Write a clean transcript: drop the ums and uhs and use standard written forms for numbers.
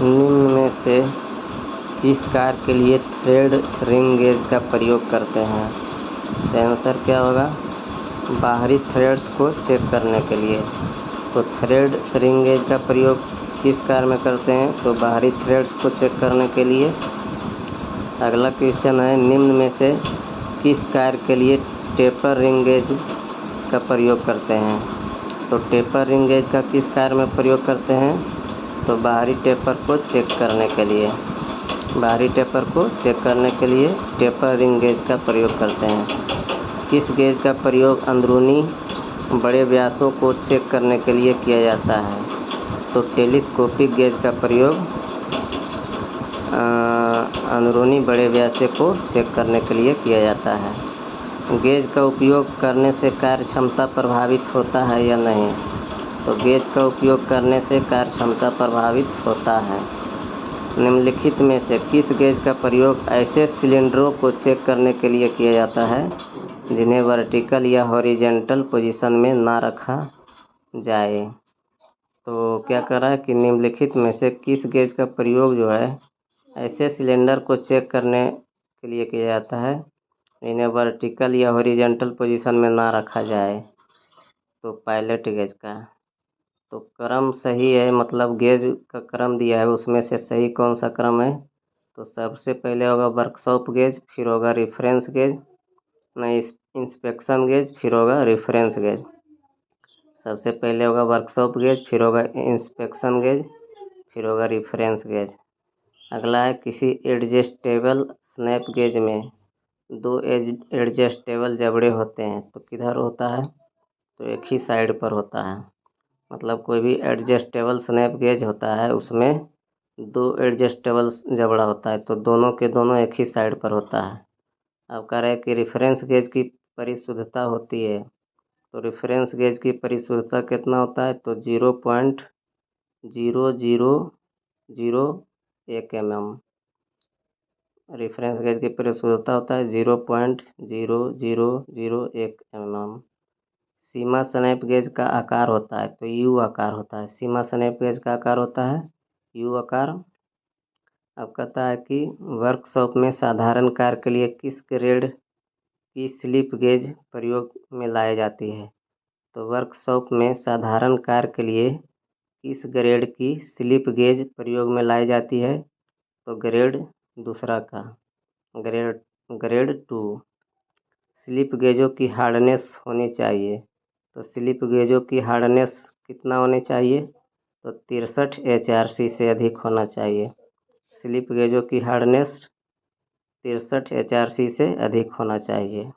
निम्न में से किस कार्य के लिए थ्रेड रिंग गेज का प्रयोग करते हैं? इसका आंसर क्या होगा? बाहरी थ्रेड्स को चेक करने के लिए। तो थ्रेड रिंग गेज का प्रयोग किस कार्य में करते हैं? तो बाहरी थ्रेड्स को चेक करने के लिए। अगला क्वेश्चन है, निम्न में से किस कार्य के लिए टेपर रिंग गेज का प्रयोग करते हैं? तो टेपर रिंग गेज का किस कार्य में प्रयोग करते हैं? तो बाहरी टेपर को चेक करने के लिए। बाहरी टेपर को चेक करने के लिए टेपर रिंग गेज का प्रयोग करते हैं। किस गेज का प्रयोग अंदरूनी बड़े व्यासों को चेक करने के लिए किया जाता है? तो टेलीस्कोपिक गेज का प्रयोग अंदरूनी बड़े व्यास को चेक करने के लिए किया जाता है। गेज का उपयोग करने से कार्य क्षमता प्रभावित होता है या नहीं? तो गेज का उपयोग करने से कार्य क्षमता प्रभावित होता है। निम्नलिखित में से किस गेज का प्रयोग ऐसे सिलेंडरों को चेक करने के लिए किया जाता है जिन्हें वर्टिकल या हॉरिजेंटल पोजीशन में ना रखा जाए? तो क्या कर रहा है कि निम्नलिखित में से किस गेज का प्रयोग जो है ऐसे सिलेंडर को चेक करने के लिए किया जाता है इन्हें वर्टिकल या हॉरिजेंटल पोजीशन में ना रखा जाए? तो पायलट गेज का। तो क्रम सही है, मतलब गेज का क्रम दिया है उसमें से सही कौन सा क्रम है? तो सबसे पहले होगा वर्कशॉप गेज, फिर होगा रेफरेंस गेज, नहीं इंस्पेक्शन गेज, फिर होगा रेफरेंस गेज। सबसे पहले होगा वर्कशॉप गेज, फिर होगा इंस्पेक्शन गेज, फिर होगा रेफरेंस गेज। अगला है, किसी एडजस्टेबल स्नैप गेज में दो एडजस्टेबल जबड़े होते हैं तो किधर होता है? तो एक ही साइड पर होता है। मतलब कोई भी एडजस्टेबल स्नैप गेज होता है उसमें दो एडजस्टेबल जबड़ा होता है तो दोनों के दोनों एक ही साइड पर होता है। अब कह रहे हैं कि रेफरेंस गेज की परिशुद्धता होती है, तो रेफरेंस गेज की परिशुद्धता कितना होता है? तो 0.0001 mm। रेफरेंस गेज की परिशुद्धता होता है 0.0001 mm। सीमा स्नैप गेज का आकार होता है तो यू आकार होता है। सीमा स्नैप गेज का आकार होता है यू आकार। अब कहता है कि वर्कशॉप में साधारण कार्य के लिए किस ग्रेड की स्लिप गेज प्रयोग में लाई जाती है? तो वर्कशॉप में साधारण कार्य के लिए किस ग्रेड की स्लिप गेज प्रयोग में लाई जाती है? तो ग्रेड दूसरा का, ग्रेड 2। स्लिप गेजों की हार्डनेस होनी चाहिए, तो स्लिप गेजों की हार्डनेस कितना होनी चाहिए? तो 63 HRC से अधिक होना चाहिए। स्लिप गेजों की हार्डनेस 63 HRC से अधिक होना चाहिए।